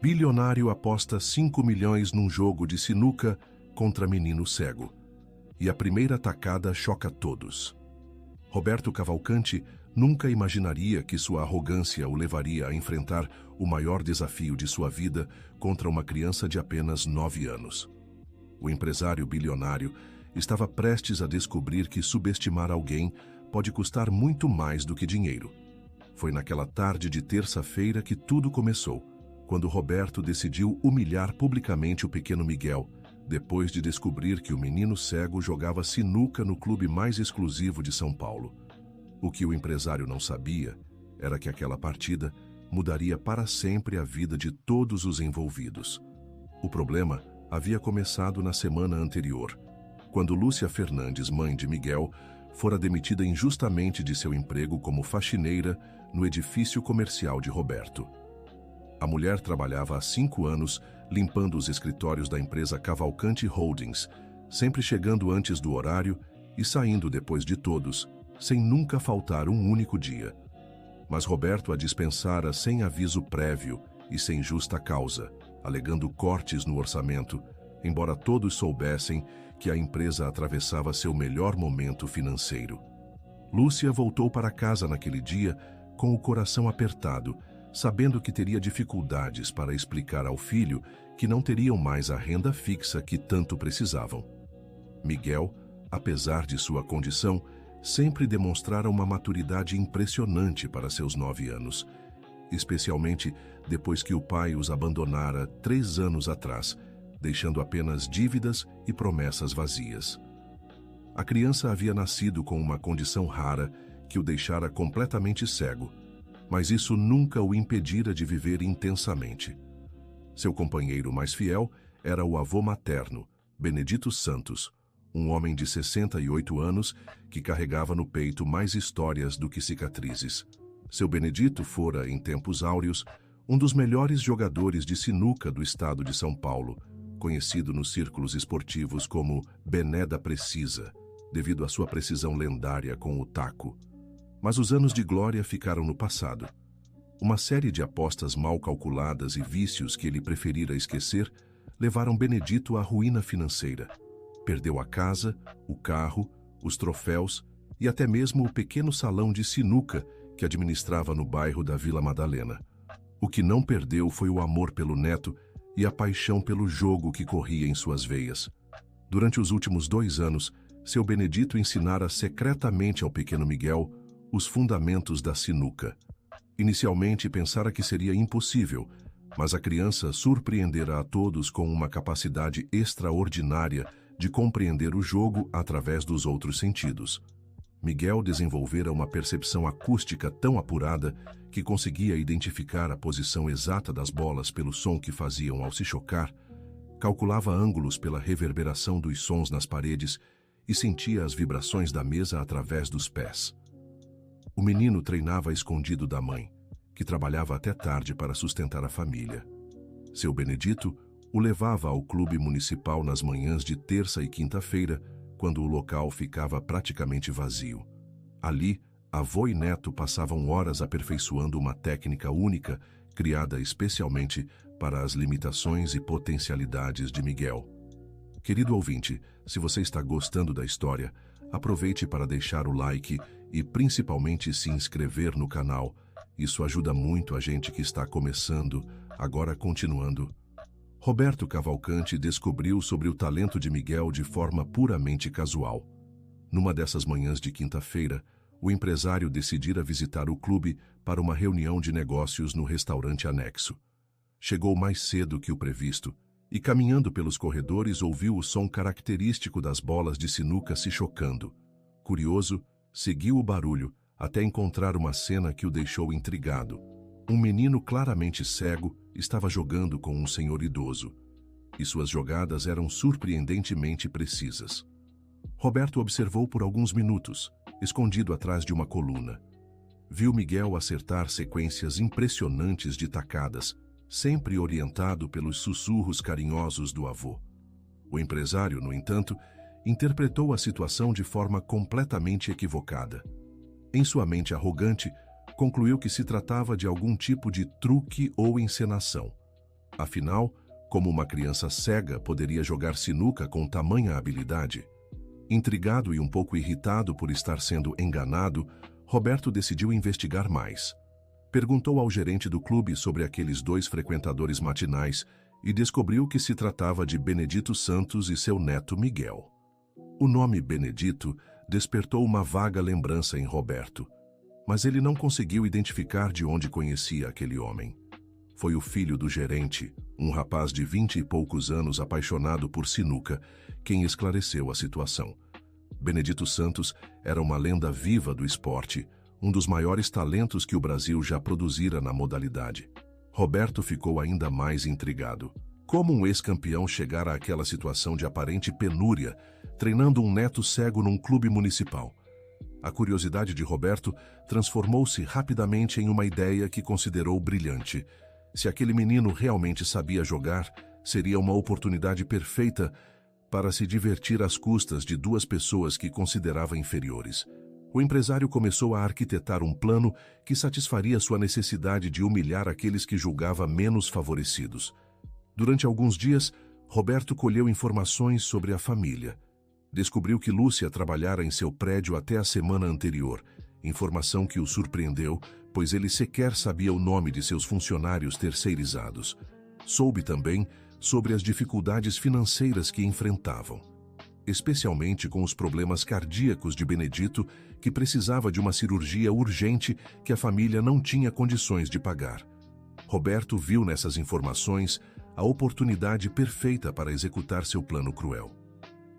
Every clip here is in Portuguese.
Bilionário aposta 5 milhões num jogo de sinuca contra menino cego. E a primeira tacada choca todos. Roberto Cavalcanti nunca imaginaria que sua arrogância o levaria a enfrentar o maior desafio de sua vida contra uma criança de apenas 9 anos. O empresário bilionário estava prestes a descobrir que subestimar alguém pode custar muito mais do que dinheiro. Foi naquela tarde de terça-feira que tudo começou, quando Roberto decidiu humilhar publicamente o pequeno Miguel, depois de descobrir que o menino cego jogava sinuca no clube mais exclusivo de São Paulo. O que o empresário não sabia era que aquela partida mudaria para sempre a vida de todos os envolvidos. O problema havia começado na semana anterior, quando Lúcia Fernandes, mãe de Miguel, fora demitida injustamente de seu emprego como faxineira no edifício comercial de Roberto. A mulher trabalhava há 5 anos limpando os escritórios da empresa Cavalcanti Holdings, sempre chegando antes do horário e saindo depois de todos, sem nunca faltar um único dia. Mas Roberto a dispensara sem aviso prévio e sem justa causa, alegando cortes no orçamento, embora todos soubessem que a empresa atravessava seu melhor momento financeiro. Lúcia voltou para casa naquele dia com o coração apertado, sabendo que teria dificuldades para explicar ao filho que não teriam mais a renda fixa que tanto precisavam. Miguel, apesar de sua condição, sempre demonstrara uma maturidade impressionante para seus 9 anos, especialmente depois que o pai os abandonara 3 anos atrás, deixando apenas dívidas e promessas vazias. A criança havia nascido com uma condição rara que o deixara completamente cego, mas isso nunca o impedira de viver intensamente. Seu companheiro mais fiel era o avô materno, Benedito Santos, um homem de 68 anos que carregava no peito mais histórias do que cicatrizes. Seu Benedito fora, em tempos áureos, um dos melhores jogadores de sinuca do estado de São Paulo, conhecido nos círculos esportivos como Bené da Precisa, devido à sua precisão lendária com o taco. Mas os anos de glória ficaram no passado. Uma série de apostas mal calculadas e vícios que ele preferira esquecer levaram Benedito à ruína financeira. Perdeu a casa, o carro, os troféus e até mesmo o pequeno salão de sinuca que administrava no bairro da Vila Madalena. O que não perdeu foi o amor pelo neto e a paixão pelo jogo que corria em suas veias. Durante os últimos 2 anos, seu Benedito ensinara secretamente ao pequeno Miguel os fundamentos da sinuca. Inicialmente pensara que seria impossível, mas a criança surpreendera a todos com uma capacidade extraordinária de compreender o jogo através dos outros sentidos. Miguel desenvolvera uma percepção acústica tão apurada que conseguia identificar a posição exata das bolas pelo som que faziam ao se chocar, calculava ângulos pela reverberação dos sons nas paredes e sentia as vibrações da mesa através dos pés. O menino treinava escondido da mãe, que trabalhava até tarde para sustentar a família. Seu Benedito o levava ao clube municipal nas manhãs de terça e quinta-feira, quando o local ficava praticamente vazio. Ali, avô e neto passavam horas aperfeiçoando uma técnica única, criada especialmente para as limitações e potencialidades de Miguel. Querido ouvinte, se você está gostando da história, aproveite para deixar o like e principalmente se inscrever no canal. Isso ajuda muito a gente que está começando, agora continuando. Roberto Cavalcanti descobriu sobre o talento de Miguel de forma puramente casual. Numa dessas manhãs de quinta-feira, o empresário decidira visitar o clube para uma reunião de negócios no restaurante anexo. Chegou mais cedo que o previsto e, caminhando pelos corredores, ouviu o som característico das bolas de sinuca se chocando. Curioso, seguiu o barulho até encontrar uma cena que o deixou intrigado. Um menino claramente cego estava jogando com um senhor idoso, e suas jogadas eram surpreendentemente precisas. Roberto observou por alguns minutos, escondido atrás de uma coluna. Viu Miguel acertar sequências impressionantes de tacadas, sempre orientado pelos sussurros carinhosos do avô. O empresário, no entanto, interpretou a situação de forma completamente equivocada. Em sua mente arrogante, concluiu que se tratava de algum tipo de truque ou encenação. Afinal, como uma criança cega poderia jogar sinuca com tamanha habilidade? Intrigado e um pouco irritado por estar sendo enganado, Roberto decidiu investigar mais. Perguntou ao gerente do clube sobre aqueles 2 frequentadores matinais e descobriu que se tratava de Benedito Santos e seu neto Miguel. O nome Benedito despertou uma vaga lembrança em Roberto, mas ele não conseguiu identificar de onde conhecia aquele homem. Foi o filho do gerente, um rapaz de 20 e poucos anos apaixonado por sinuca, quem esclareceu a situação. Benedito Santos era uma lenda viva do esporte, um dos maiores talentos que o Brasil já produzira na modalidade. Roberto ficou ainda mais intrigado. Como um ex-campeão chegara àquela situação de aparente penúria, treinando um neto cego num clube municipal? A curiosidade de Roberto transformou-se rapidamente em uma ideia que considerou brilhante. Se aquele menino realmente sabia jogar, seria uma oportunidade perfeita para se divertir às custas de 2 pessoas que considerava inferiores. O empresário começou a arquitetar um plano que satisfaria sua necessidade de humilhar aqueles que julgava menos favorecidos. Durante alguns dias, Roberto colheu informações sobre a família. Descobriu que Lúcia trabalhara em seu prédio até a semana anterior, informação que o surpreendeu, pois ele sequer sabia o nome de seus funcionários terceirizados. Soube também sobre as dificuldades financeiras que enfrentavam, especialmente com os problemas cardíacos de Benedito, que precisava de uma cirurgia urgente que a família não tinha condições de pagar. Roberto viu nessas informações a oportunidade perfeita para executar seu plano cruel.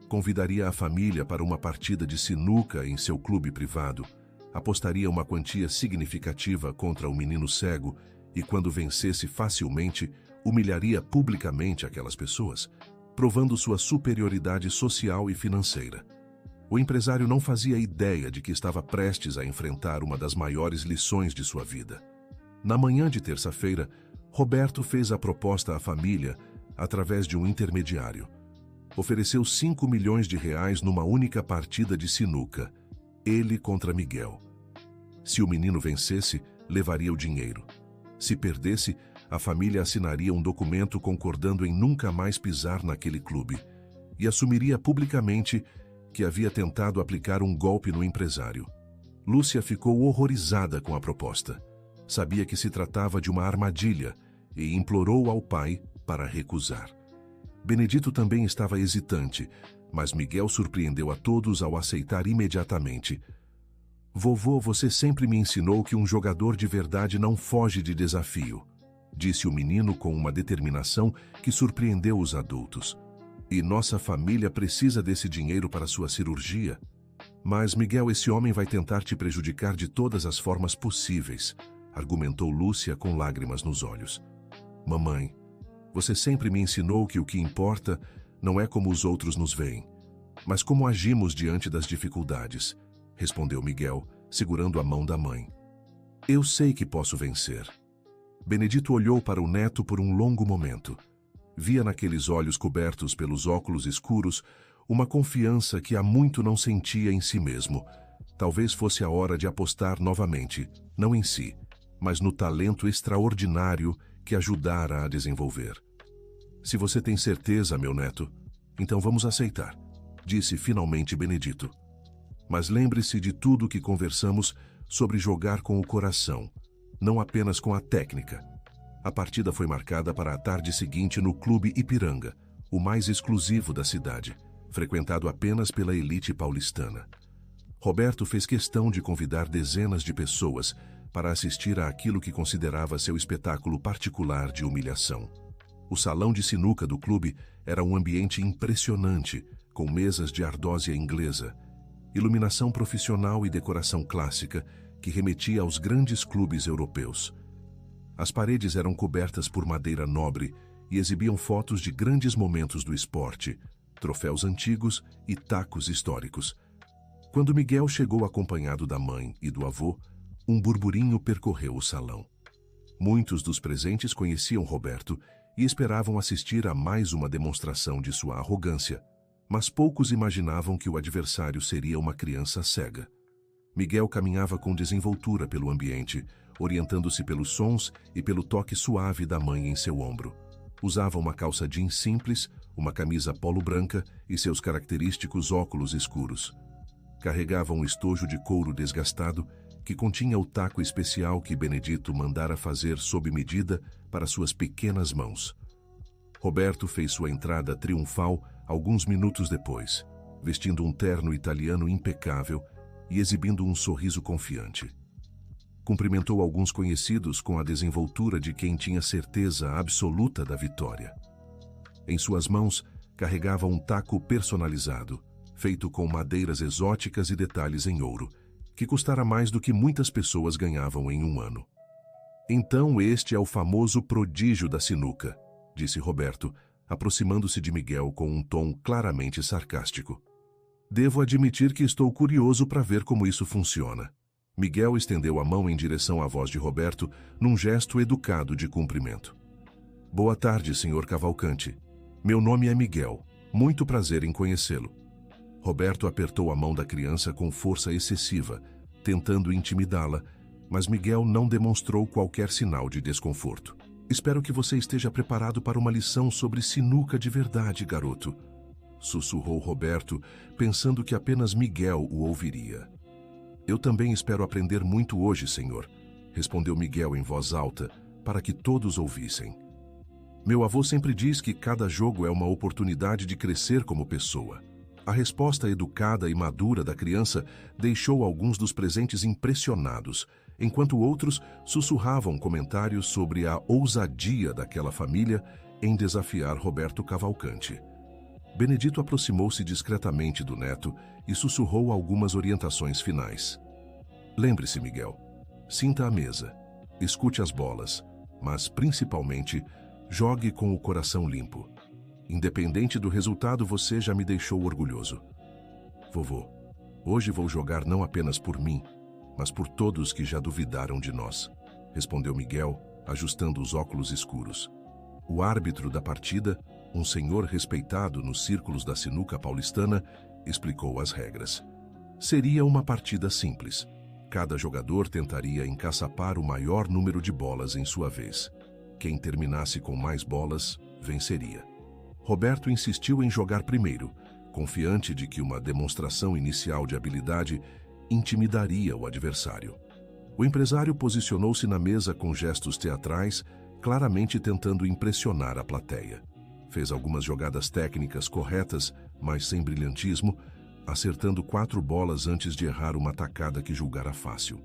Convidaria a família para uma partida de sinuca em seu clube privado, apostaria uma quantia significativa contra o menino cego e, quando vencesse facilmente, humilharia publicamente aquelas pessoas, provando sua superioridade social e financeira. O empresário não fazia ideia de que estava prestes a enfrentar uma das maiores lições de sua vida. Na manhã de terça-feira, Roberto fez a proposta à família através de um intermediário. Ofereceu 5 milhões de reais numa única partida de sinuca, ele contra Miguel. Se o menino vencesse, levaria o dinheiro. Se perdesse, a família assinaria um documento concordando em nunca mais pisar naquele clube e assumiria publicamente que havia tentado aplicar um golpe no empresário. Lúcia ficou horrorizada com a proposta. Sabia que se tratava de uma armadilha e implorou ao pai para recusar. Benedito também estava hesitante, mas Miguel surpreendeu a todos ao aceitar imediatamente. "Vovô, você sempre me ensinou que um jogador de verdade não foge de desafio", disse o menino com uma determinação que surpreendeu os adultos. "E nossa família precisa desse dinheiro para sua cirurgia." "Mas, Miguel, esse homem vai tentar te prejudicar de todas as formas possíveis", argumentou Lúcia com lágrimas nos olhos. "Mamãe, você sempre me ensinou que o que importa não é como os outros nos veem, mas como agimos diante das dificuldades", respondeu Miguel, segurando a mão da mãe. "Eu sei que posso vencer." Benedito olhou para o neto por um longo momento. Via naqueles olhos cobertos pelos óculos escuros uma confiança que há muito não sentia em si mesmo. Talvez fosse a hora de apostar novamente, não em si, mas no talento extraordinário que ajudara a desenvolver. "Se você tem certeza, meu neto, então vamos aceitar", disse finalmente Benedito. "Mas lembre-se de tudo o que conversamos sobre jogar com o coração, não apenas com a técnica." A partida foi marcada para a tarde seguinte no Clube Ipiranga, o mais exclusivo da cidade, frequentado apenas pela elite paulistana. Roberto fez questão de convidar dezenas de pessoas para assistir àquilo que considerava seu espetáculo particular de humilhação. O salão de sinuca do clube era um ambiente impressionante, com mesas de ardósia inglesa, iluminação profissional e decoração clássica que remetia aos grandes clubes europeus. As paredes eram cobertas por madeira nobre e exibiam fotos de grandes momentos do esporte, troféus antigos e tacos históricos. Quando Miguel chegou acompanhado da mãe e do avô, um burburinho percorreu o salão. Muitos dos presentes conheciam Roberto e esperavam assistir a mais uma demonstração de sua arrogância, mas poucos imaginavam que o adversário seria uma criança cega. Miguel caminhava com desenvoltura pelo ambiente, orientando-se pelos sons e pelo toque suave da mãe em seu ombro. Usava uma calça jeans simples, uma camisa polo branca e seus característicos óculos escuros. Carregava um estojo de couro desgastado que continha o taco especial que Benedito mandara fazer sob medida para suas pequenas mãos. Roberto fez sua entrada triunfal alguns minutos depois, vestindo um terno italiano impecável e exibindo um sorriso confiante. Cumprimentou alguns conhecidos com a desenvoltura de quem tinha certeza absoluta da vitória. Em suas mãos, carregava um taco personalizado, feito com madeiras exóticas e detalhes em ouro, que custara mais do que muitas pessoas ganhavam em um ano. Então este é o famoso prodígio da sinuca, disse Roberto, aproximando-se de Miguel com um tom claramente sarcástico. Devo admitir que estou curioso para ver como isso funciona. Miguel estendeu a mão em direção à voz de Roberto, num gesto educado de cumprimento. Boa tarde, Sr. Cavalcanti. Meu nome é Miguel. Muito prazer em conhecê-lo. Roberto apertou a mão da criança com força excessiva, tentando intimidá-la, mas Miguel não demonstrou qualquer sinal de desconforto. Espero que você esteja preparado para uma lição sobre sinuca de verdade, garoto, sussurrou Roberto, pensando que apenas Miguel o ouviria. Eu também espero aprender muito hoje, senhor, respondeu Miguel em voz alta, para que todos ouvissem. Meu avô sempre diz que cada jogo é uma oportunidade de crescer como pessoa. A resposta educada e madura da criança deixou alguns dos presentes impressionados, enquanto outros sussurravam comentários sobre a ousadia daquela família em desafiar Roberto Cavalcanti. Benedito aproximou-se discretamente do neto e sussurrou algumas orientações finais. Lembre-se, Miguel, sinta a mesa, escute as bolas, mas, principalmente, jogue com o coração limpo. Independente do resultado, você já me deixou orgulhoso. Vovô, hoje vou jogar não apenas por mim, mas por todos que já duvidaram de nós, respondeu Miguel, ajustando os óculos escuros. O árbitro da partida, um senhor respeitado nos círculos da sinuca paulistana, explicou as regras. Seria uma partida simples. Cada jogador tentaria encaçapar o maior número de bolas em sua vez. Quem terminasse com mais bolas, venceria. Roberto insistiu em jogar primeiro, confiante de que uma demonstração inicial de habilidade intimidaria o adversário. O empresário posicionou-se na mesa com gestos teatrais, claramente tentando impressionar a plateia. Fez algumas jogadas técnicas corretas, mas sem brilhantismo, acertando 4 bolas antes de errar uma tacada que julgara fácil.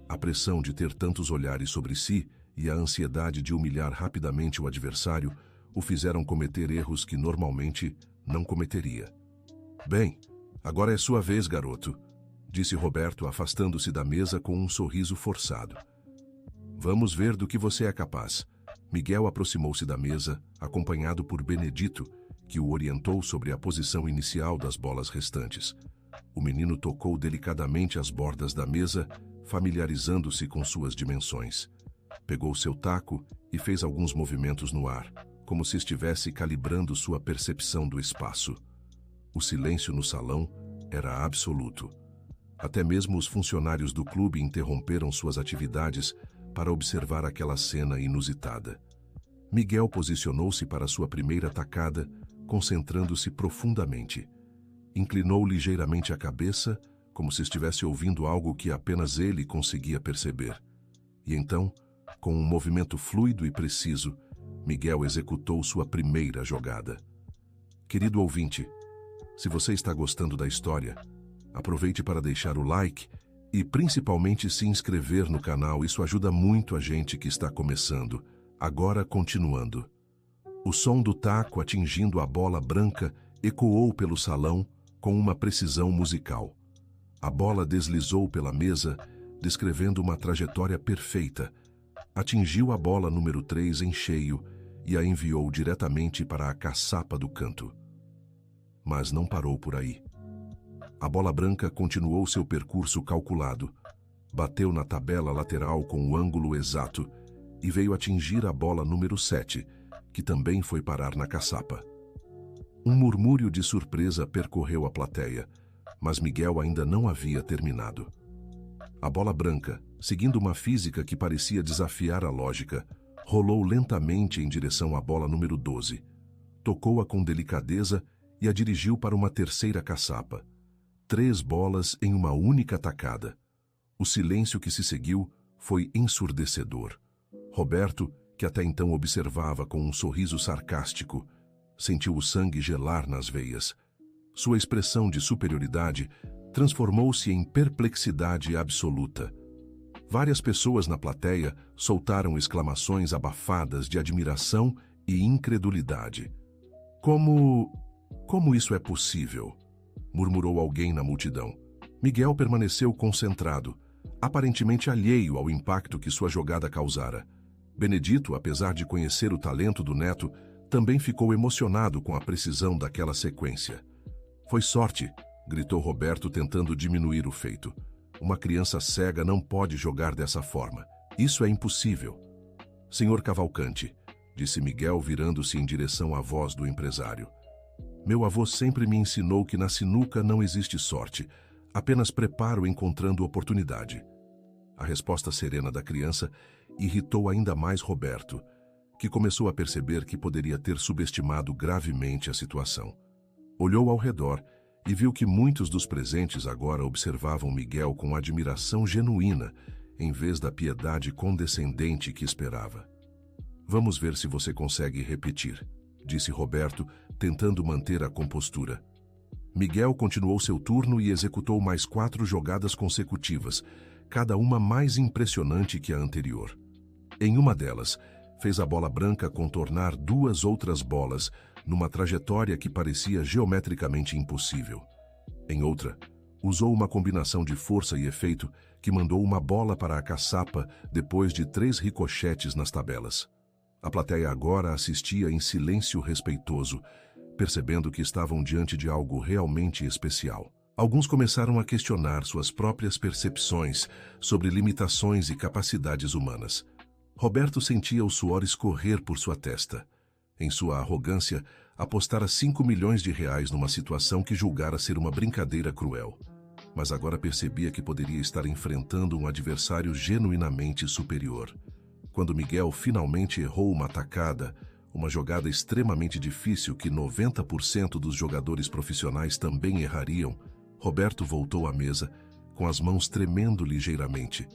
A pressão de ter tantos olhares sobre si e a ansiedade de humilhar rapidamente o adversário o fizeram cometer erros que normalmente não cometeria. Bem, agora é sua vez, garoto, disse Roberto, afastando-se da mesa com um sorriso forçado. Vamos ver do que você é capaz. Miguel aproximou-se da mesa, acompanhado por Benedito, que o orientou sobre a posição inicial das bolas restantes. O menino tocou delicadamente as bordas da mesa, familiarizando-se com suas dimensões. Pegou seu taco e fez alguns movimentos no ar, como se estivesse calibrando sua percepção do espaço. O silêncio no salão era absoluto. Até mesmo os funcionários do clube interromperam suas atividades para observar aquela cena inusitada. Miguel posicionou-se para sua primeira tacada, concentrando-se profundamente. Inclinou ligeiramente a cabeça, como se estivesse ouvindo algo que apenas ele conseguia perceber. E então, com um movimento fluido e preciso, Miguel executou sua primeira jogada. Querido ouvinte, se você está gostando da história, aproveite para deixar o like e principalmente se inscrever no canal. Isso ajuda muito a gente que está começando. Agora continuando. O som do taco atingindo a bola branca ecoou pelo salão com uma precisão musical. A bola deslizou pela mesa, descrevendo uma trajetória perfeita. Atingiu a bola número 3 em cheio e a enviou diretamente para a caçapa do canto. Mas não parou por aí. A bola branca continuou seu percurso calculado, bateu na tabela lateral com o ângulo exato e veio atingir a bola número 7, que também foi parar na caçapa. Um murmúrio de surpresa percorreu a plateia, mas Miguel ainda não havia terminado. A bola branca, seguindo uma física que parecia desafiar a lógica, rolou lentamente em direção à bola número 12. Tocou-a com delicadeza e a dirigiu para uma terceira caçapa. 3 bolas em uma única tacada. O silêncio que se seguiu foi ensurdecedor. Roberto, que até então observava com um sorriso sarcástico, sentiu o sangue gelar nas veias. Sua expressão de superioridade transformou-se em perplexidade absoluta. Várias pessoas na plateia soltaram exclamações abafadas de admiração e incredulidade. Como isso é possível? Murmurou alguém na multidão. Miguel permaneceu concentrado, aparentemente alheio ao impacto que sua jogada causara. Benedito, apesar de conhecer o talento do neto, também ficou emocionado com a precisão daquela sequência. Foi sorte, gritou Roberto tentando diminuir o feito. Uma criança cega não pode jogar dessa forma. Isso é impossível. Senhor Cavalcante, disse Miguel virando-se em direção à voz do empresário. Meu avô sempre me ensinou que na sinuca não existe sorte, apenas preparo encontrando oportunidade. A resposta serena da criança irritou ainda mais Roberto, que começou a perceber que poderia ter subestimado gravemente a situação. Olhou ao redor e viu que muitos dos presentes agora observavam Miguel com admiração genuína, em vez da piedade condescendente que esperava. Vamos ver se você consegue repetir, disse Roberto, tentando manter a compostura. Miguel continuou seu turno e executou mais 4 jogadas consecutivas, cada uma mais impressionante que a anterior. Em uma delas, fez a bola branca contornar 2 outras bolas, numa trajetória que parecia geometricamente impossível. Em outra, usou uma combinação de força e efeito que mandou uma bola para a caçapa depois de 3 ricochetes nas tabelas. A plateia agora assistia em silêncio respeitoso, percebendo que estavam diante de algo realmente especial. Alguns começaram a questionar suas próprias percepções sobre limitações e capacidades humanas. Roberto sentia o suor escorrer por sua testa. Em sua arrogância, apostara 5 milhões de reais numa situação que julgara ser uma brincadeira cruel. Mas agora percebia que poderia estar enfrentando um adversário genuinamente superior. Quando Miguel finalmente errou uma tacada, uma jogada extremamente difícil que 90% dos jogadores profissionais também errariam, Roberto voltou à mesa, com as mãos tremendo ligeiramente.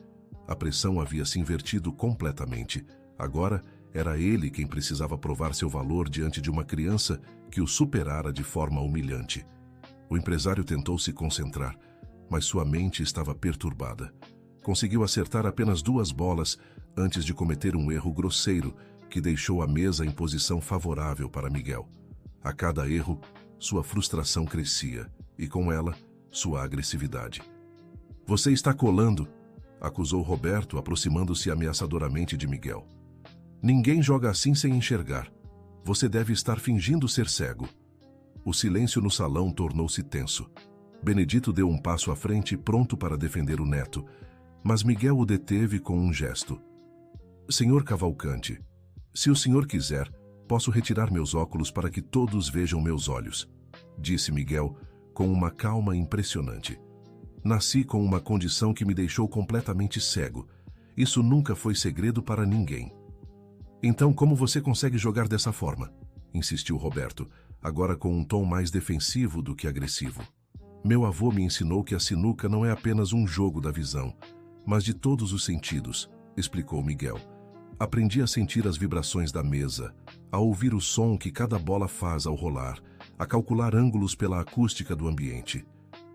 A pressão havia se invertido completamente. Agora, era ele quem precisava provar seu valor diante de uma criança que o superara de forma humilhante. O empresário tentou se concentrar, mas sua mente estava perturbada. Conseguiu acertar apenas 2 bolas antes de cometer um erro grosseiro que deixou a mesa em posição favorável para Miguel. A cada erro, sua frustração crescia e, com ela, sua agressividade. Você está colando, acusou Roberto, aproximando-se ameaçadoramente de Miguel. Ninguém joga assim sem enxergar. Você deve estar fingindo ser cego. O silêncio no salão tornou-se tenso. Benedito deu um passo à frente, pronto para defender o neto, mas Miguel o deteve com um gesto. Senhor Cavalcante, se o senhor quiser, posso retirar meus óculos para que todos vejam meus olhos, disse Miguel com uma calma impressionante. Nasci com uma condição que me deixou completamente cego. Isso nunca foi segredo para ninguém. Então, como você consegue jogar dessa forma? Insistiu Roberto, agora com um tom mais defensivo do que agressivo. Meu avô me ensinou que a sinuca não é apenas um jogo da visão, mas de todos os sentidos, explicou Miguel. Aprendi a sentir as vibrações da mesa, a ouvir o som que cada bola faz ao rolar, a calcular ângulos pela acústica do ambiente.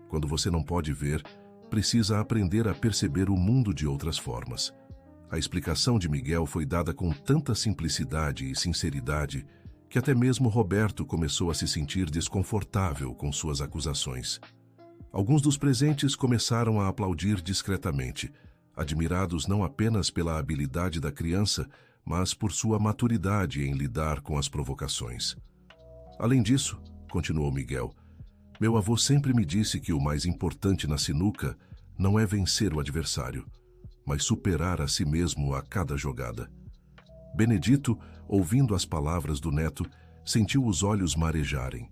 Quando você não pode ver, precisa aprender a perceber o mundo de outras formas. A explicação de Miguel foi dada com tanta simplicidade e sinceridade que até mesmo Roberto começou a se sentir desconfortável com suas acusações. Alguns dos presentes começaram a aplaudir discretamente, admirados não apenas pela habilidade da criança, mas por sua maturidade em lidar com as provocações. Além disso, continuou Miguel, meu avô sempre me disse que o mais importante na sinuca não é vencer o adversário, mas superar a si mesmo a cada jogada. Benedito, ouvindo as palavras do neto, sentiu os olhos marejarem.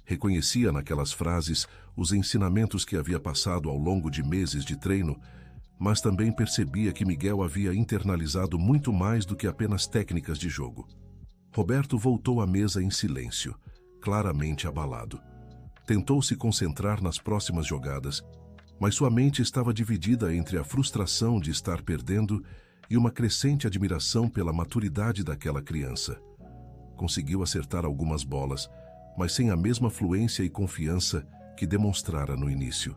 Reconhecia naquelas frases os ensinamentos que havia passado ao longo de meses de treino, mas também percebia que Miguel havia internalizado muito mais do que apenas técnicas de jogo. Roberto voltou à mesa em silêncio, claramente abalado. Tentou se concentrar nas próximas jogadas, mas sua mente estava dividida entre a frustração de estar perdendo e uma crescente admiração pela maturidade daquela criança. Conseguiu acertar algumas bolas, mas sem a mesma fluência e confiança que demonstrara no início.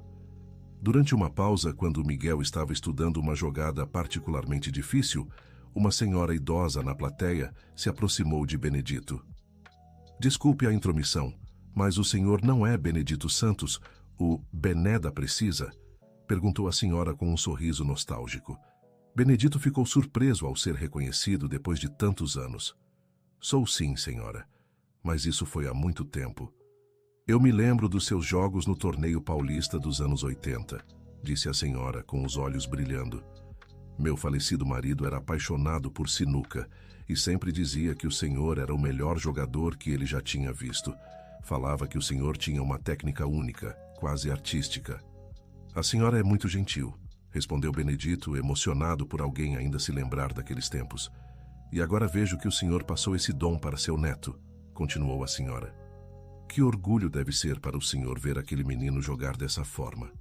Durante uma pausa, quando Miguel estava estudando uma jogada particularmente difícil, uma senhora idosa na plateia se aproximou de Benedito. Desculpe a intromissão, mas o senhor não é Benedito Santos, o Bené da Precisa? Perguntou a senhora com um sorriso nostálgico. Benedito ficou surpreso ao ser reconhecido depois de tantos anos. Sou sim, senhora, mas isso foi há muito tempo. Eu me lembro dos seus jogos no torneio paulista dos anos 80, disse a senhora com os olhos brilhando. Meu falecido marido era apaixonado por sinuca e sempre dizia que o senhor era o melhor jogador que ele já tinha visto. Falava que o senhor tinha uma técnica única, quase artística. A senhora é muito gentil, respondeu Benedito, emocionado por alguém ainda se lembrar daqueles tempos. E agora vejo que o senhor passou esse dom para seu neto, continuou a senhora. Que orgulho deve ser para o senhor ver aquele menino jogar dessa forma.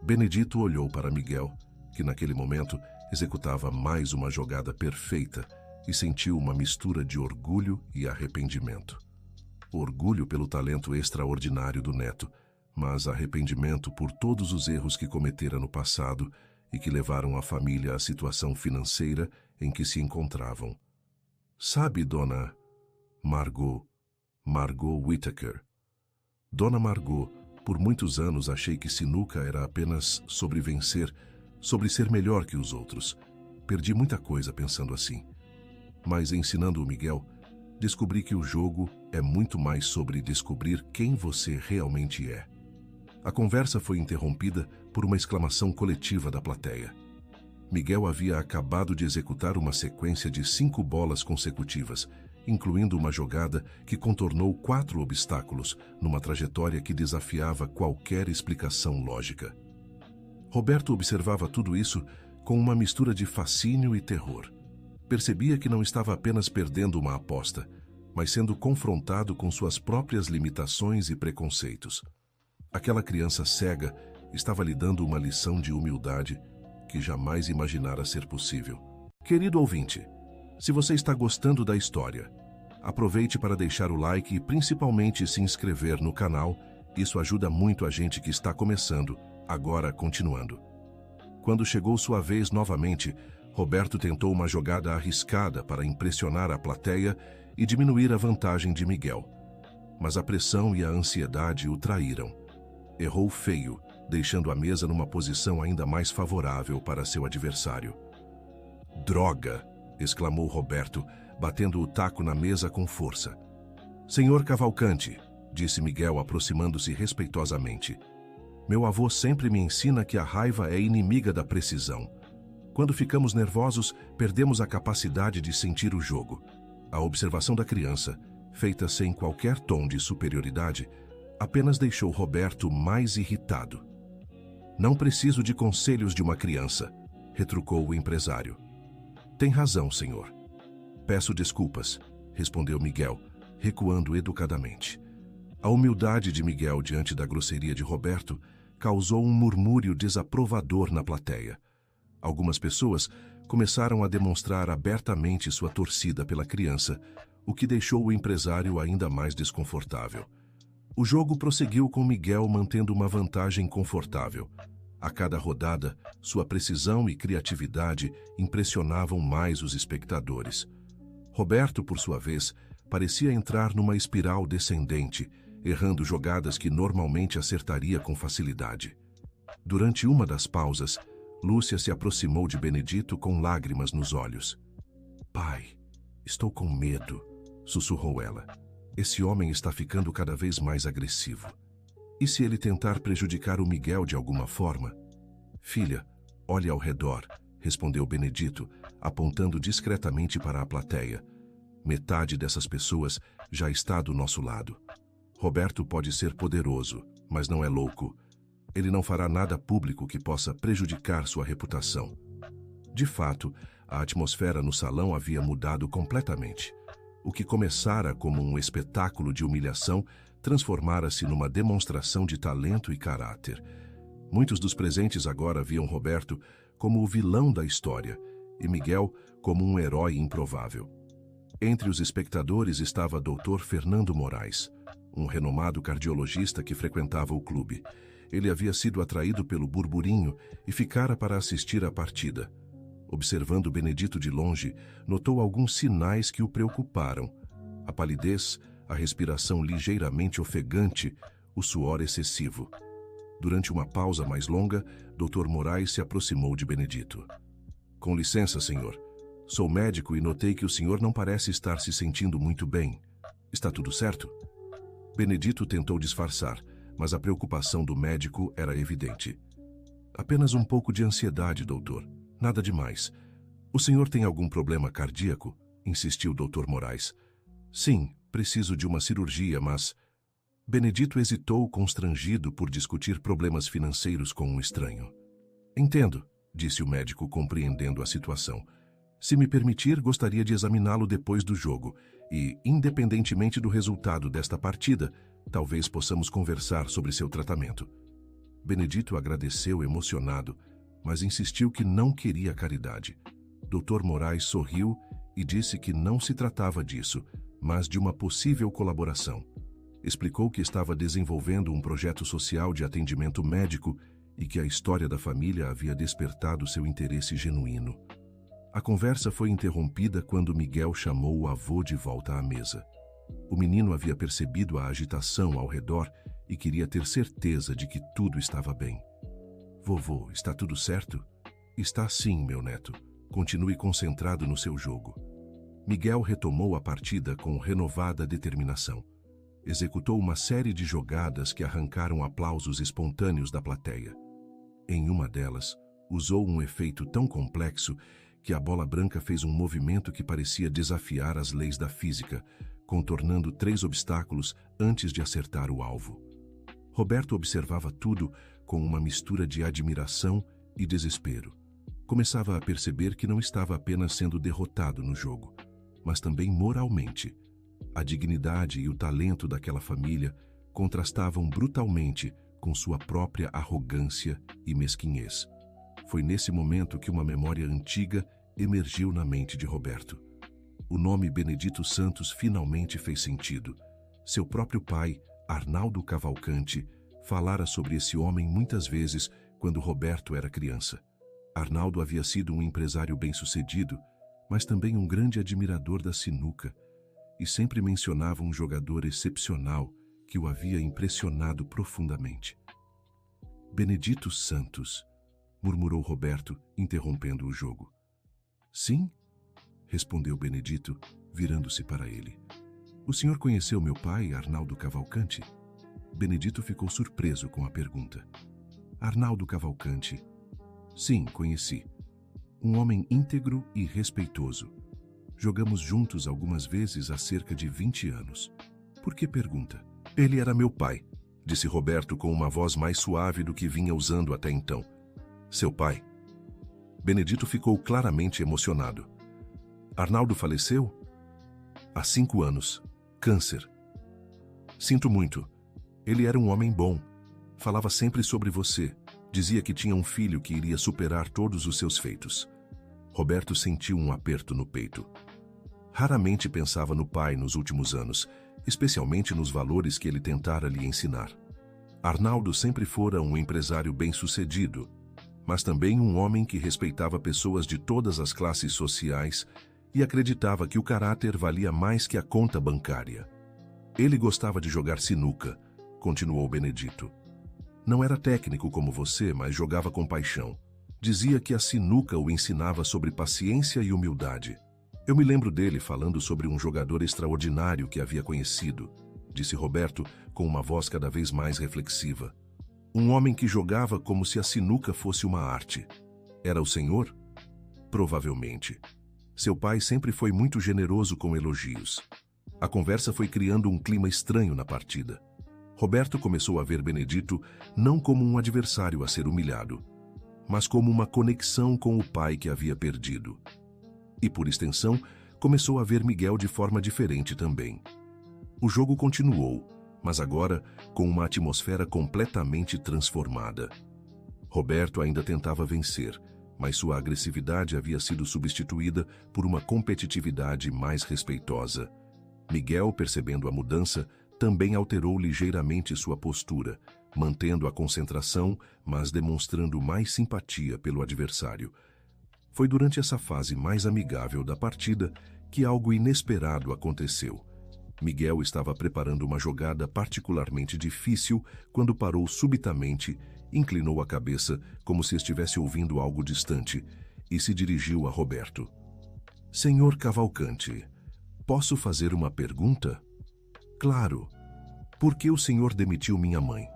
Benedito olhou para Miguel, que naquele momento executava mais uma jogada perfeita, e sentiu uma mistura de orgulho e arrependimento. Orgulho pelo talento extraordinário do neto, mas arrependimento por todos os erros que cometera no passado e que levaram a família à situação financeira em que se encontravam. Sabe, Dona Margot Whittaker. Dona Margot, por muitos anos achei que sinuca era apenas sobre vencer, sobre ser melhor que os outros. Perdi muita coisa pensando assim. Mas ensinando o Miguel, descobri que o jogo é muito mais sobre descobrir quem você realmente é. A conversa foi interrompida por uma exclamação coletiva da plateia. Miguel havia acabado de executar uma sequência de 5 bolas consecutivas, incluindo uma jogada que contornou 4 obstáculos numa trajetória que desafiava qualquer explicação lógica. Roberto observava tudo isso com uma mistura de fascínio e terror. Percebia que não estava apenas perdendo uma aposta, mas sendo confrontado com suas próprias limitações e preconceitos. Aquela criança cega estava lhe dando uma lição de humildade que jamais imaginara ser possível. Querido ouvinte, se você está gostando da história, aproveite para deixar o like e principalmente se inscrever no canal. Isso ajuda muito a gente que está começando, agora continuando. Quando chegou sua vez novamente, Roberto tentou uma jogada arriscada para impressionar a plateia e diminuir a vantagem de Miguel. Mas a pressão e a ansiedade o traíram. Errou feio, deixando a mesa numa posição ainda mais favorável para seu adversário. Droga! Exclamou Roberto, batendo o taco na mesa com força. Senhor Cavalcante, disse Miguel aproximando-se respeitosamente. Meu avô sempre me ensina que a raiva é inimiga da precisão. Quando ficamos nervosos, perdemos a capacidade de sentir o jogo. A observação da criança, feita sem qualquer tom de superioridade, apenas deixou Roberto mais irritado. Não preciso de conselhos de uma criança, retrucou o empresário. Tem razão, senhor. Peço desculpas, respondeu Miguel, recuando educadamente. A humildade de Miguel diante da grosseria de Roberto causou um murmúrio desaprovador na plateia. Algumas pessoas começaram a demonstrar abertamente sua torcida pela criança, o que deixou o empresário ainda mais desconfortável. O jogo prosseguiu com Miguel mantendo uma vantagem confortável. A cada rodada, sua precisão e criatividade impressionavam mais os espectadores. Roberto, por sua vez, parecia entrar numa espiral descendente, errando jogadas que normalmente acertaria com facilidade. Durante uma das pausas, Lúcia se aproximou de Benedito com lágrimas nos olhos. Pai, estou com medo, sussurrou ela. Esse homem está ficando cada vez mais agressivo. E se ele tentar prejudicar o Miguel de alguma forma? Filha, olhe ao redor, respondeu Benedito, apontando discretamente para a plateia. Metade dessas pessoas já está do nosso lado. Roberto pode ser poderoso, mas não é louco. Ele não fará nada público que possa prejudicar sua reputação. De fato, a atmosfera no salão havia mudado completamente. O que começara como um espetáculo de humilhação transformara-se numa demonstração de talento e caráter. Muitos dos presentes agora viam Roberto como o vilão da história e Miguel como um herói improvável. Entre os espectadores estava Dr. Fernando Moraes, um renomado cardiologista que frequentava o clube. Ele havia sido atraído pelo burburinho e ficara para assistir à partida. Observando Benedito de longe, notou alguns sinais que o preocuparam: a palidez, a respiração ligeiramente ofegante, o suor excessivo. Durante uma pausa mais longa, Dr. Moraes se aproximou de Benedito. Com licença, senhor. Sou médico e notei que o senhor não parece estar se sentindo muito bem. Está tudo certo? Benedito tentou disfarçar, mas a preocupação do médico era evidente. Apenas um pouco de ansiedade, doutor. Nada demais. O senhor tem algum problema cardíaco? Insistiu Dr. Moraes. Sim, preciso de uma cirurgia, mas... Benedito hesitou, constrangido por discutir problemas financeiros com um estranho. Entendo, disse o médico, compreendendo a situação. Se me permitir, gostaria de examiná-lo depois do jogo e, independentemente do resultado desta partida, talvez possamos conversar sobre seu tratamento. Benedito agradeceu emocionado, mas insistiu que não queria caridade. Dr. Moraes sorriu e disse que não se tratava disso, mas de uma possível colaboração. Explicou que estava desenvolvendo um projeto social de atendimento médico e que a história da família havia despertado seu interesse genuíno. A conversa foi interrompida quando Miguel chamou o avô de volta à mesa. O menino havia percebido a agitação ao redor e queria ter certeza de que tudo estava bem. Vovô, está tudo certo? Está sim, meu neto. Continue concentrado no seu jogo. Miguel retomou a partida com renovada determinação. Executou uma série de jogadas que arrancaram aplausos espontâneos da plateia. Em uma delas, usou um efeito tão complexo que a bola branca fez um movimento que parecia desafiar as leis da física, contornando 3 obstáculos antes de acertar o alvo. Roberto observava tudo com uma mistura de admiração e desespero. Começava a perceber que não estava apenas sendo derrotado no jogo, mas também moralmente. A dignidade e o talento daquela família contrastavam brutalmente com sua própria arrogância e mesquinhez. Foi nesse momento que uma memória antiga emergiu na mente de Roberto. O nome Benedito Santos finalmente fez sentido. Seu próprio pai, Arnaldo Cavalcanti, falara sobre esse homem muitas vezes quando Roberto era criança. Arnaldo havia sido um empresário bem-sucedido, mas também um grande admirador da sinuca, e sempre mencionava um jogador excepcional que o havia impressionado profundamente. Benedito Santos, murmurou Roberto, interrompendo o jogo. Sim, respondeu Benedito, virando-se para ele. O senhor conheceu meu pai, Arnaldo Cavalcanti? Benedito ficou surpreso com a pergunta. Arnaldo Cavalcanti. Sim, conheci. Um homem íntegro e respeitoso. Jogamos juntos algumas vezes há cerca de 20 anos. Por que pergunta? Ele era meu pai, disse Roberto com uma voz mais suave do que vinha usando até então. Seu pai? Benedito ficou claramente emocionado. Arnaldo faleceu? Há 5 anos. Câncer. Sinto muito. Ele era um homem bom. Falava sempre sobre você. Dizia que tinha um filho que iria superar todos os seus feitos. Roberto sentiu um aperto no peito. Raramente pensava no pai nos últimos anos, especialmente nos valores que ele tentara lhe ensinar. Arnaldo sempre fora um empresário bem-sucedido, mas também um homem que respeitava pessoas de todas as classes sociais e acreditava que o caráter valia mais que a conta bancária. Ele gostava de jogar sinuca, continuou Benedito. Não era técnico como você, mas jogava com paixão. Dizia que a sinuca o ensinava sobre paciência e humildade. Eu me lembro dele falando sobre um jogador extraordinário que havia conhecido, disse Roberto com uma voz cada vez mais reflexiva. Um homem que jogava como se a sinuca fosse uma arte. Era o senhor? Provavelmente. Seu pai sempre foi muito generoso com elogios. A conversa foi criando um clima estranho na partida. Roberto começou a ver Benedito não como um adversário a ser humilhado, mas como uma conexão com o pai que havia perdido. E, por extensão, começou a ver Miguel de forma diferente também. O jogo continuou, mas agora com uma atmosfera completamente transformada. Roberto ainda tentava vencer, mas sua agressividade havia sido substituída por uma competitividade mais respeitosa. Miguel, percebendo a mudança, também alterou ligeiramente sua postura, mantendo a concentração, mas demonstrando mais simpatia pelo adversário. Foi durante essa fase mais amigável da partida que algo inesperado aconteceu. Miguel estava preparando uma jogada particularmente difícil quando parou subitamente, inclinou a cabeça como se estivesse ouvindo algo distante e se dirigiu a Roberto. "Senhor Cavalcante, posso fazer uma pergunta?" "Claro. Por que o senhor demitiu minha mãe?"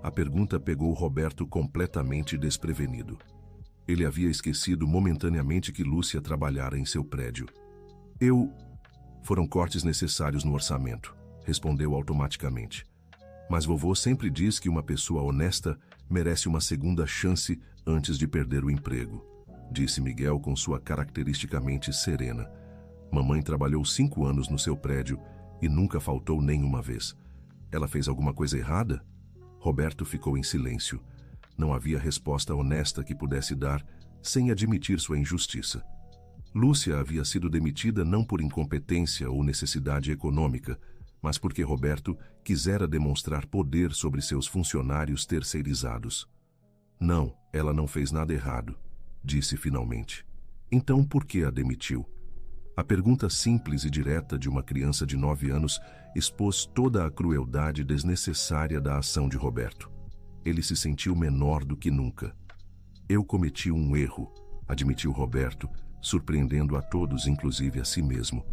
A pergunta pegou Roberto completamente desprevenido. Ele havia esquecido momentaneamente que Lúcia trabalhara em seu prédio. Foram cortes necessários no orçamento, respondeu automaticamente. "Mas vovô sempre diz que uma pessoa honesta merece uma segunda chance antes de perder o emprego", disse Miguel com sua caracteristicamente serena. "Mamãe trabalhou 5 anos no seu prédio e nunca faltou nenhuma vez. Ela fez alguma coisa errada?" Roberto ficou em silêncio. Não havia resposta honesta que pudesse dar sem admitir sua injustiça. Lúcia havia sido demitida não por incompetência ou necessidade econômica, mas porque Roberto quisera demonstrar poder sobre seus funcionários terceirizados. "Não, ela não fez nada errado", disse finalmente. "Então por que a demitiu?" A pergunta simples e direta de uma criança de 9 anos expôs toda a crueldade desnecessária da ação de Roberto. Ele se sentiu menor do que nunca. "Eu cometi um erro", admitiu Roberto, surpreendendo a todos, inclusive a si mesmo.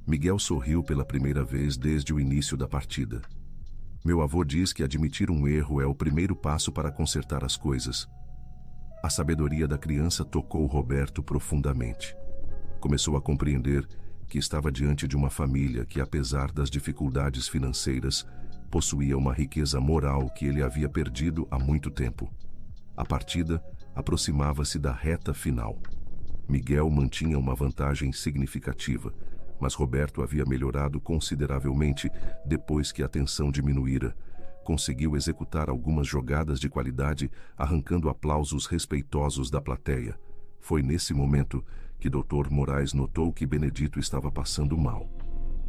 Miguel sorriu pela primeira vez desde o início da partida. "Meu avô diz que admitir um erro é o primeiro passo para consertar as coisas." A sabedoria da criança tocou Roberto profundamente. Começou a compreender que estava diante de uma família que, apesar das dificuldades financeiras, possuía uma riqueza moral que ele havia perdido há muito tempo. A partida aproximava-se da reta final. Miguel mantinha uma vantagem significativa, mas Roberto havia melhorado consideravelmente depois que a tensão diminuíra. Conseguiu executar algumas jogadas de qualidade, arrancando aplausos respeitosos da plateia. Foi nesse momento que Dr. Moraes notou que Benedito estava passando mal.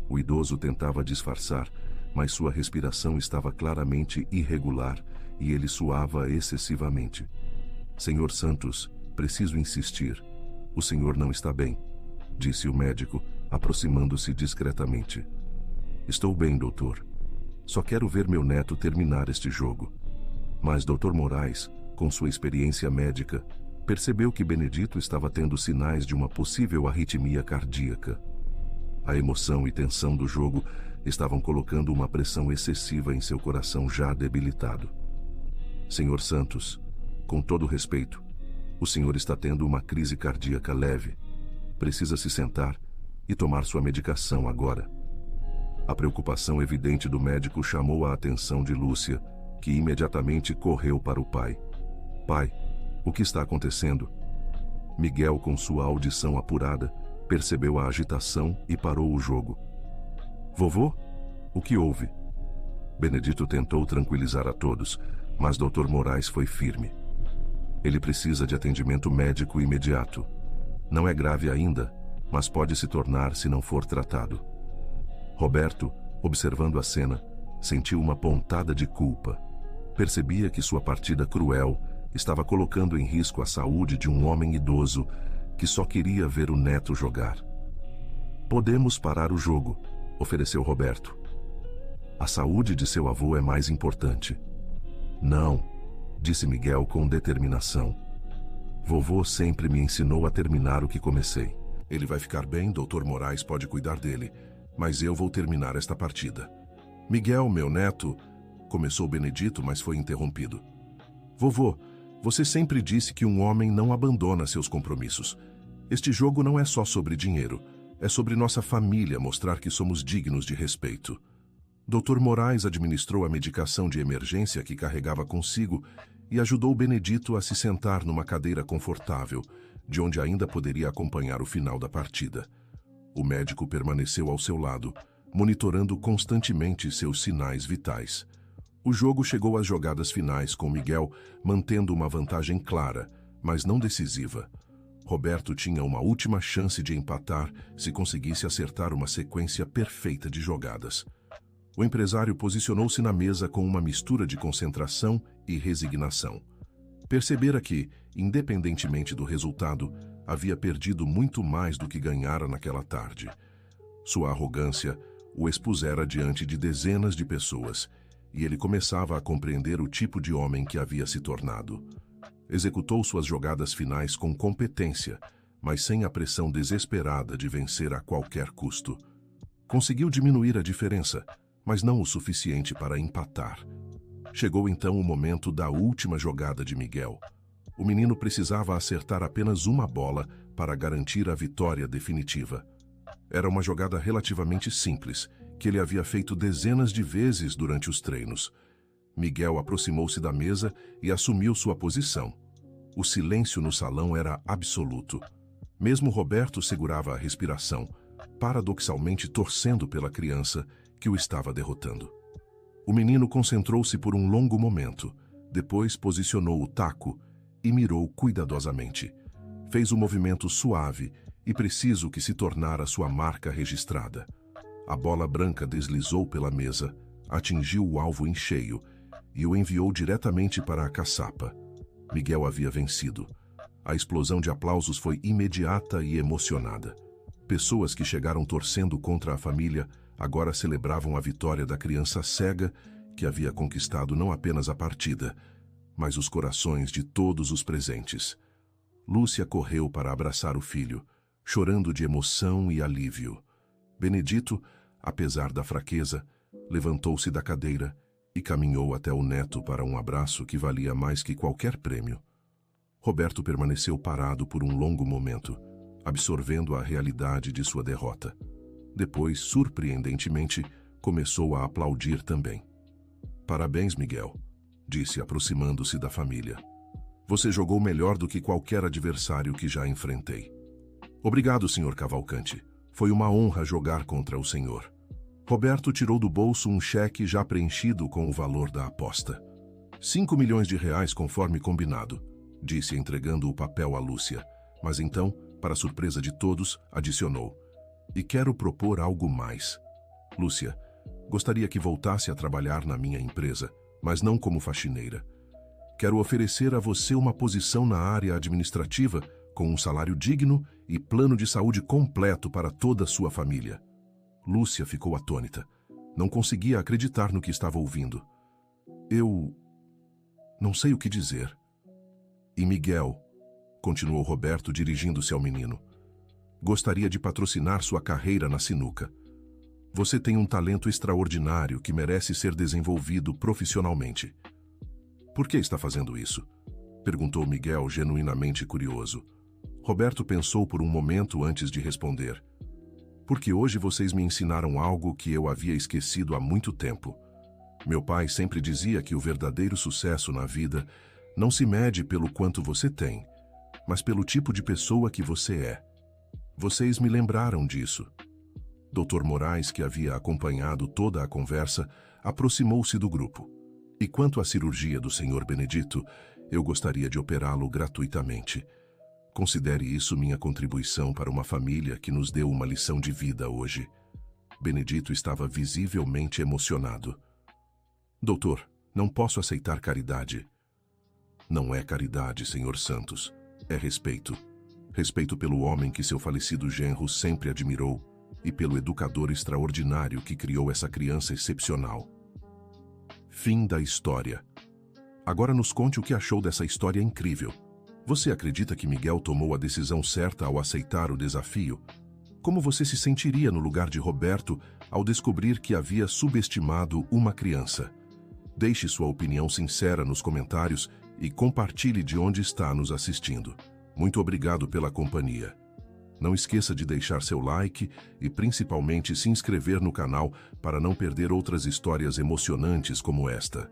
O idoso tentava disfarçar, mas sua respiração estava claramente irregular e ele suava excessivamente. "Senhor Santos, preciso insistir. O senhor não está bem", disse o médico, aproximando-se discretamente. "Estou bem, doutor. Só quero ver meu neto terminar este jogo." Mas Dr. Moraes, com sua experiência médica, percebeu que Benedito estava tendo sinais de uma possível arritmia cardíaca. A emoção e tensão do jogo estavam colocando uma pressão excessiva em seu coração já debilitado. "Senhor Santos, com todo respeito, o senhor está tendo uma crise cardíaca leve. Precisa se sentar e tomar sua medicação agora." A preocupação evidente do médico chamou a atenção de Lúcia, que imediatamente correu para o pai. "Pai, o que está acontecendo?" Miguel, com sua audição apurada, percebeu a agitação e parou o jogo. "Vovô, o que houve?" Benedito tentou tranquilizar a todos, mas Dr. Moraes foi firme. "Ele precisa de atendimento médico imediato. Não é grave ainda, mas pode se tornar se não for tratado." Roberto, observando a cena, sentiu uma pontada de culpa. Percebia que sua partida cruel estava colocando em risco a saúde de um homem idoso que só queria ver o neto jogar. "Podemos parar o jogo", ofereceu Roberto. "A saúde de seu avô é mais importante." "Não", disse Miguel com determinação. "Vovô sempre me ensinou a terminar o que comecei." "Ele vai ficar bem, Dr. Moraes pode cuidar dele, mas eu vou terminar esta partida." "Miguel, meu neto", começou Benedito, mas foi interrompido. "Vovô, você sempre disse que um homem não abandona seus compromissos. Este jogo não é só sobre dinheiro, é sobre nossa família mostrar que somos dignos de respeito." Dr. Moraes administrou a medicação de emergência que carregava consigo e ajudou Benedito a se sentar numa cadeira confortável, de onde ainda poderia acompanhar o final da partida. O médico permaneceu ao seu lado, monitorando constantemente seus sinais vitais. O jogo chegou às jogadas finais, com Miguel mantendo uma vantagem clara, mas não decisiva. Roberto tinha uma última chance de empatar se conseguisse acertar uma sequência perfeita de jogadas. O empresário posicionou-se na mesa com uma mistura de concentração e resignação. Percebera que, independentemente do resultado, havia perdido muito mais do que ganhara naquela tarde. Sua arrogância o expusera diante de dezenas de pessoas, e ele começava a compreender o tipo de homem que havia se tornado. Executou suas jogadas finais com competência, mas sem a pressão desesperada de vencer a qualquer custo. Conseguiu diminuir a diferença, mas não o suficiente para empatar. Chegou então o momento da última jogada de Miguel. O menino precisava acertar apenas uma bola para garantir a vitória definitiva. Era uma jogada relativamente simples, que ele havia feito dezenas de vezes durante os treinos. Miguel aproximou-se da mesa e assumiu sua posição. O silêncio no salão era absoluto. Mesmo Roberto segurava a respiração, paradoxalmente torcendo pela criança que o estava derrotando. O menino concentrou-se por um longo momento, depois posicionou o taco e mirou cuidadosamente. Fez um movimento suave e preciso que se tornara sua marca registrada. A bola branca deslizou pela mesa, atingiu o alvo em cheio e o enviou diretamente para a caçapa. Miguel havia vencido. A explosão de aplausos foi imediata e emocionada. Pessoas que chegaram torcendo contra a família agora celebravam a vitória da criança cega que havia conquistado não apenas a partida, mas os corações de todos os presentes. Lúcia correu para abraçar o filho, chorando de emoção e alívio. Benedito, apesar da fraqueza, levantou-se da cadeira e caminhou até o neto para um abraço que valia mais que qualquer prêmio. Roberto permaneceu parado por um longo momento, absorvendo a realidade de sua derrota. Depois, surpreendentemente, começou a aplaudir também. "Parabéns, Miguel", disse aproximando-se da família. "Você jogou melhor do que qualquer adversário que já enfrentei." "Obrigado, Sr. Cavalcante. Foi uma honra jogar contra o senhor." Roberto tirou do bolso um cheque já preenchido com o valor da aposta. R$5 milhões conforme combinado, disse entregando o papel a Lúcia. Mas então, para surpresa de todos, adicionou: "E quero propor algo mais. Lúcia, gostaria que voltasse a trabalhar na minha empresa, mas não como faxineira. Quero oferecer a você uma posição na área administrativa, com um salário digno e plano de saúde completo para toda a sua família." Lúcia ficou atônita. Não conseguia acreditar no que estava ouvindo. "Eu não sei o que dizer." "E Miguel", continuou Roberto dirigindo-se ao menino, "gostaria de patrocinar sua carreira na sinuca. Você tem um talento extraordinário que merece ser desenvolvido profissionalmente." "Por que está fazendo isso?" perguntou Miguel, genuinamente curioso. Roberto pensou por um momento antes de responder. "Porque hoje vocês me ensinaram algo que eu havia esquecido há muito tempo. Meu pai sempre dizia que o verdadeiro sucesso na vida não se mede pelo quanto você tem, mas pelo tipo de pessoa que você é. Vocês me lembraram disso." Dr. Moraes, que havia acompanhado toda a conversa, aproximou-se do grupo. "E quanto à cirurgia do Sr. Benedito, eu gostaria de operá-lo gratuitamente. Considere isso minha contribuição para uma família que nos deu uma lição de vida hoje." Benedito estava visivelmente emocionado. "Doutor, não posso aceitar caridade." "Não é caridade, Sr. Santos. É respeito. Respeito pelo homem que seu falecido genro sempre admirou e pelo educador extraordinário que criou essa criança excepcional." Fim da história. Agora nos conte o que achou dessa história incrível. Você acredita que Miguel tomou a decisão certa ao aceitar o desafio? Como você se sentiria no lugar de Roberto ao descobrir que havia subestimado uma criança? Deixe sua opinião sincera nos comentários e compartilhe de onde está nos assistindo. Muito obrigado pela companhia. Não esqueça de deixar seu like e principalmente se inscrever no canal para não perder outras histórias emocionantes como esta.